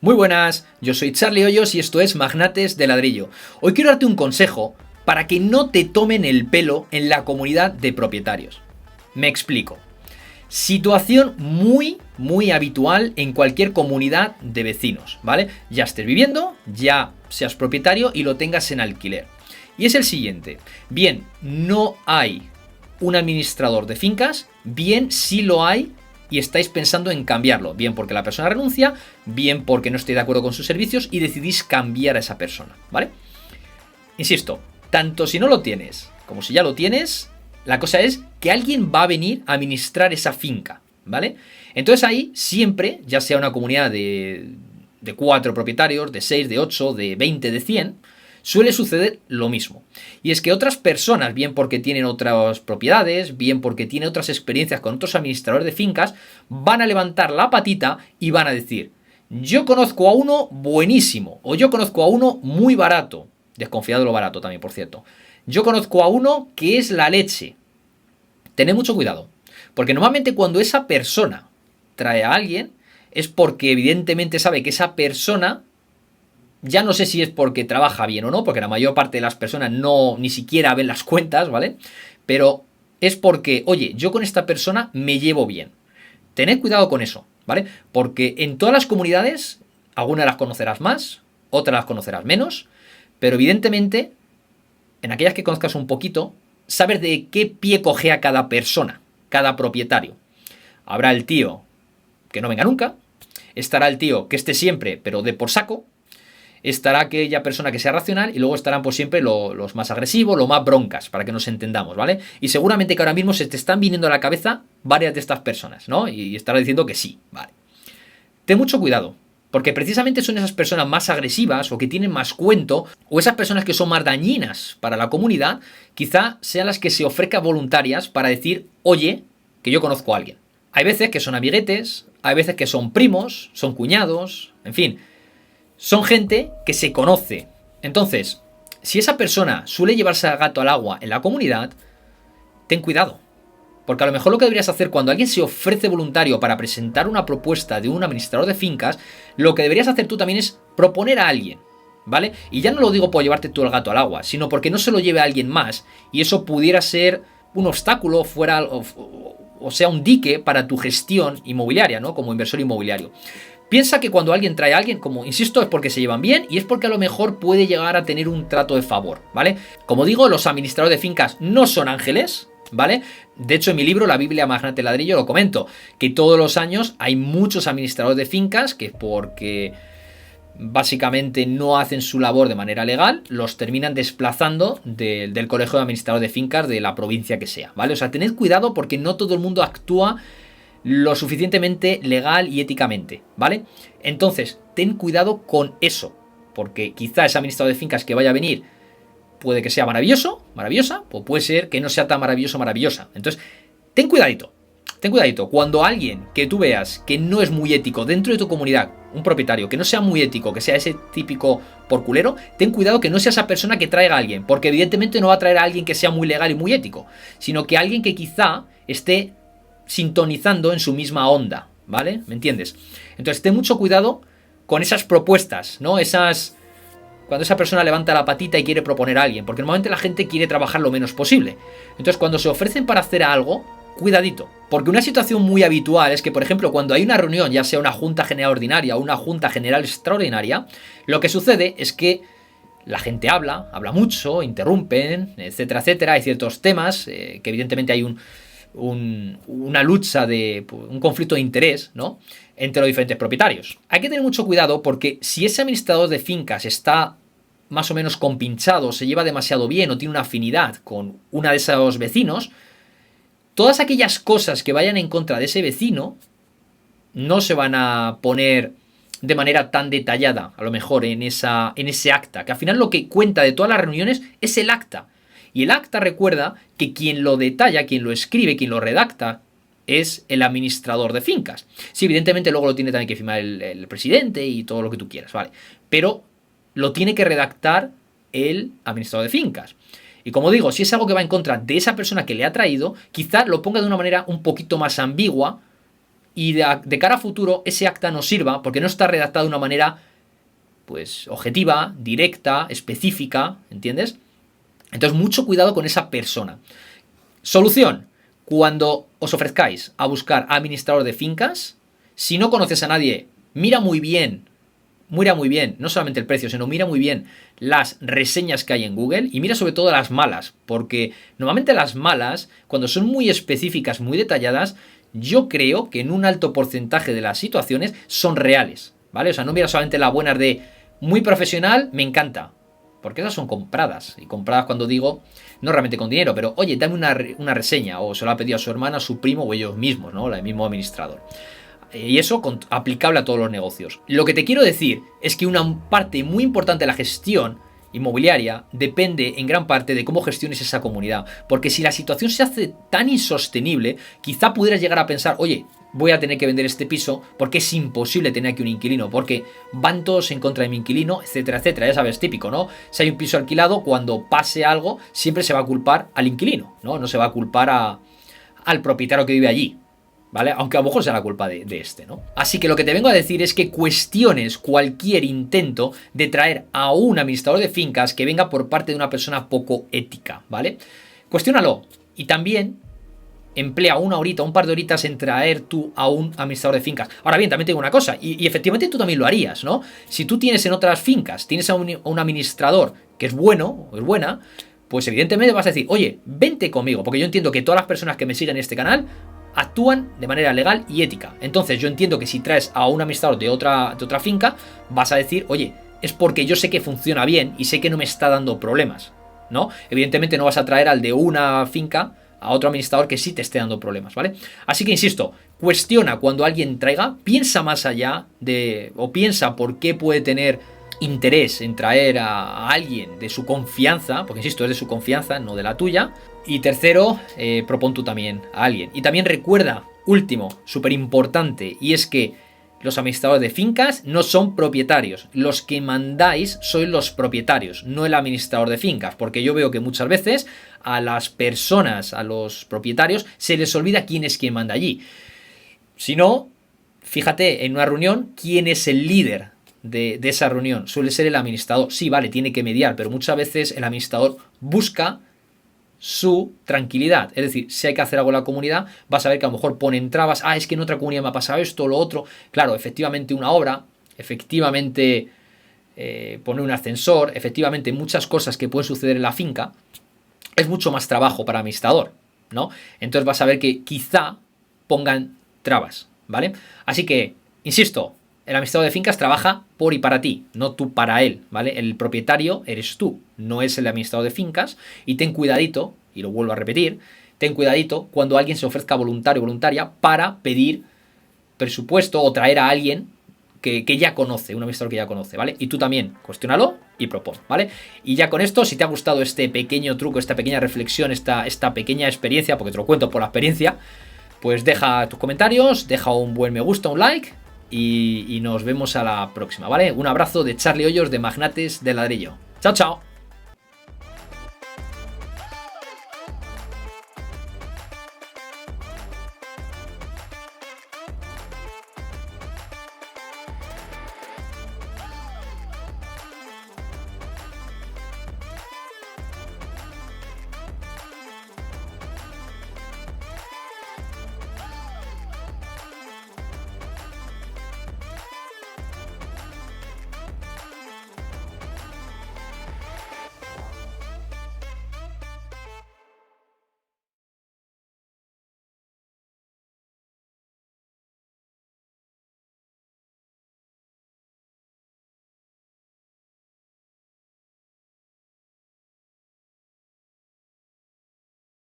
Muy buenas, yo soy Charlie Hoyos y esto es Magnates de Ladrillo. Hoy quiero darte un consejo para que no te tomen el pelo en la comunidad de propietarios. Me explico. Situación muy habitual en cualquier comunidad de vecinos, ¿vale? Ya estés viviendo, ya seas propietario y lo tengas en alquiler. Y es el siguiente. Bien, no hay un administrador de fincas, bien sí lo hay y estáis pensando en cambiarlo, bien porque la persona renuncia, bien porque no estáis de acuerdo con sus servicios y decidís cambiar a esa persona, ¿vale? Insisto, tanto si no lo tienes como si ya lo tienes, la cosa es que alguien va a venir a administrar esa finca, ¿vale? Entonces ahí siempre, ya sea una comunidad de 4 propietarios, de 6, de 8, de 20, de 100, suele suceder lo mismo. Y es que otras personas, bien porque tienen otras propiedades, bien porque tienen otras experiencias con otros administradores de fincas, van a levantar la patita y van a decir: yo conozco a uno buenísimo, o yo conozco a uno muy barato, desconfiado de lo barato también, por cierto. Yo conozco a uno que es la leche. Tened mucho cuidado, porque normalmente cuando esa persona trae a alguien es porque evidentemente sabe que esa persona, ya no sé si es porque trabaja bien o no, porque la mayor parte de las personas no ni siquiera ven las cuentas, ¿vale? Pero es porque, oye, yo con esta persona me llevo bien. Tened cuidado con eso, ¿vale? Porque en todas las comunidades, algunas las conocerás más, otras las conocerás menos, pero evidentemente, en aquellas que conozcas un poquito, sabes de qué pie cojea cada persona, cada propietario. Habrá el tío que no venga nunca, estará el tío que esté siempre, pero de por saco, estará aquella persona que sea racional y luego estarán pues siempre los más agresivos, los más broncas, para que nos entendamos, ¿vale? Y seguramente que ahora mismo se te están viniendo a la cabeza varias de estas personas, ¿no? Y estarás diciendo que sí, vale. Ten mucho cuidado, porque precisamente son esas personas más agresivas o que tienen más cuento, o esas personas que son más dañinas para la comunidad, quizá sean las que se ofrezcan voluntarias para decir: oye, que yo conozco a alguien. Hay veces que son amiguetes, hay veces que son primos, son cuñados, en fin, son gente que se conoce. Entonces, si esa persona suele llevarse al gato al agua en la comunidad, ten cuidado. Porque a lo mejor lo que deberías hacer cuando alguien se ofrece voluntario para presentar una propuesta de un administrador de fincas, lo que deberías hacer tú también es proponer a alguien, ¿vale? Y ya no lo digo por llevarte tú el gato al agua, sino porque no se lo lleve a alguien más y eso pudiera ser un obstáculo fuera o sea un dique para tu gestión inmobiliaria, ¿no? Como inversor inmobiliario. Piensa que cuando alguien trae a alguien, como insisto, es porque se llevan bien y es porque a lo mejor puede llegar a tener un trato de favor, ¿vale? Como digo, los administradores de fincas no son ángeles, ¿vale? De hecho, en mi libro, La Biblia Magnate de Ladrillo, lo comento, que todos los años hay muchos administradores de fincas que porque básicamente no hacen su labor de manera legal, los terminan desplazando del colegio de administradores de fincas de la provincia que sea, ¿vale? O sea, tened cuidado porque no todo el mundo actúa lo suficientemente legal y éticamente, ¿vale? Entonces, ten cuidado con eso, porque quizá ese administrador de fincas que vaya a venir puede que sea maravilloso, maravillosa, o puede ser que no sea tan maravilloso, maravillosa. Entonces, ten cuidadito. Ten cuidadito, cuando alguien que tú veas que no es muy ético dentro de tu comunidad, un propietario que no sea muy ético, que sea ese típico porculero, ten cuidado que no sea esa persona que traiga a alguien, porque evidentemente no va a traer a alguien que sea muy legal y muy ético, sino que alguien que quizá esté sintonizando en su misma onda, ¿vale? ¿Me entiendes? Entonces ten mucho cuidado con esas propuestas, ¿no? Cuando esa persona levanta la patita y quiere proponer a alguien, porque normalmente la gente quiere trabajar lo menos posible. Entonces cuando se ofrecen para hacer algo, cuidadito, porque una situación muy habitual es que, por ejemplo, cuando hay una reunión, ya sea una junta general ordinaria o una junta general extraordinaria, lo que sucede es que la gente habla mucho, interrumpen, etcétera, etcétera. Hay ciertos temas que evidentemente hay una lucha un conflicto de interés, ¿no? Entre los diferentes propietarios. Hay que tener mucho cuidado porque si ese administrador de fincas está más o menos compinchado, se lleva demasiado bien o tiene una afinidad con una de esos vecinos, todas aquellas cosas que vayan en contra de ese vecino no se van a poner de manera tan detallada, a lo mejor en ese acta, que al final lo que cuenta de todas las reuniones es el acta. Y el acta recuerda que quien lo detalla, quien lo escribe, quien lo redacta, es el administrador de fincas. Sí, evidentemente luego lo tiene también que firmar el presidente y todo lo que tú quieras, ¿vale? Pero lo tiene que redactar el administrador de fincas. Y como digo, si es algo que va en contra de esa persona que le ha traído, quizá lo ponga de una manera un poquito más ambigua y de cara a futuro ese acta no sirva porque no está redactado de una manera pues objetiva, directa, específica, ¿entiendes? Entonces mucho cuidado con esa persona. Solución: cuando os ofrezcáis a buscar administrador de fincas, si no conoces a nadie, mira muy bien, no solamente el precio, sino mira muy bien las reseñas que hay en Google y mira sobre todo las malas, porque normalmente las malas, cuando son muy específicas, muy detalladas, yo creo que en un alto porcentaje de las situaciones son reales, ¿vale? O sea, no mira solamente las buenas de muy profesional, me encanta, porque esas son compradas, y compradas cuando digo, no realmente con dinero, pero oye, dame una reseña, o se lo ha pedido a su hermana, a su primo o ellos mismos, ¿no? El mismo administrador. Y eso aplicable a todos los negocios. Lo que te quiero decir es que una parte muy importante de la gestión inmobiliaria depende en gran parte de cómo gestiones esa comunidad. Porque si la situación se hace tan insostenible, quizá pudieras llegar a pensar, oye, voy a tener que vender este piso porque es imposible tener aquí un inquilino, porque van todos en contra de mi inquilino, etcétera, etcétera. Ya sabes, típico, ¿no? Si hay un piso alquilado, cuando pase algo, siempre se va a culpar al inquilino, ¿no? No se va a culpar al propietario que vive allí, ¿vale? Aunque a lo mejor sea la culpa de este, ¿no? Así que lo que te vengo a decir es que cuestiones cualquier intento de traer a un administrador de fincas que venga por parte de una persona poco ética, ¿vale? Cuestiónalo. Y también emplea una horita, un par de horitas en traer tú a un administrador de fincas. Ahora bien, también tengo una cosa, y efectivamente tú también lo harías, ¿no? Si tú tienes en otras fincas, tienes a un administrador que es bueno, o es buena, pues evidentemente vas a decir, oye, vente conmigo, porque yo entiendo que todas las personas que me siguen en este canal actúan de manera legal y ética. Entonces yo entiendo que si traes a un administrador de otra finca, vas a decir, oye, es porque yo sé que funciona bien y sé que no me está dando problemas, ¿no? Evidentemente no vas a traer al de una finca a otro administrador que sí te esté dando problemas, ¿vale? Así que insisto, cuestiona cuando alguien traiga, piensa más allá o piensa por qué puede tener interés en traer a alguien de su confianza, porque insisto, es de su confianza, no de la tuya. Y tercero, propon tú también a alguien. Y también recuerda, último, súper importante, y es que los administradores de fincas no son propietarios. Los que mandáis sois los propietarios, no el administrador de fincas. Porque yo veo que muchas veces a las personas, a los propietarios, se les olvida quién es quien manda allí. Si no, fíjate en una reunión quién es el líder de esa reunión. Suele ser el administrador. Sí, vale, tiene que mediar, pero muchas veces el administrador busca su tranquilidad. Es decir, si hay que hacer algo en la comunidad, vas a ver que a lo mejor ponen trabas. Ah, es que en otra comunidad me ha pasado esto o lo otro. Claro, efectivamente una obra, efectivamente poner un ascensor, efectivamente muchas cosas que pueden suceder en la finca, es mucho más trabajo para el administrador, ¿no? Entonces vas a ver que quizá pongan trabas, ¿vale? Así que, insisto, el administrador de fincas trabaja por y para ti, no tú para él, ¿vale? El propietario eres tú, no es el administrador de fincas. Y ten cuidadito, y lo vuelvo a repetir, ten cuidadito cuando alguien se ofrezca voluntario o voluntaria para pedir presupuesto o traer a alguien que ya conoce, un administrador que ya conoce, ¿vale? Y tú también, cuestiónalo y propon, ¿vale? Y ya con esto, si te ha gustado este pequeño truco, esta pequeña reflexión, esta pequeña experiencia, porque te lo cuento por la experiencia, pues deja tus comentarios, deja un buen me gusta, un like. Y nos vemos a la próxima, ¿vale? Un abrazo de Charlie Hoyos de Magnates de Ladrillo. Chao, chao.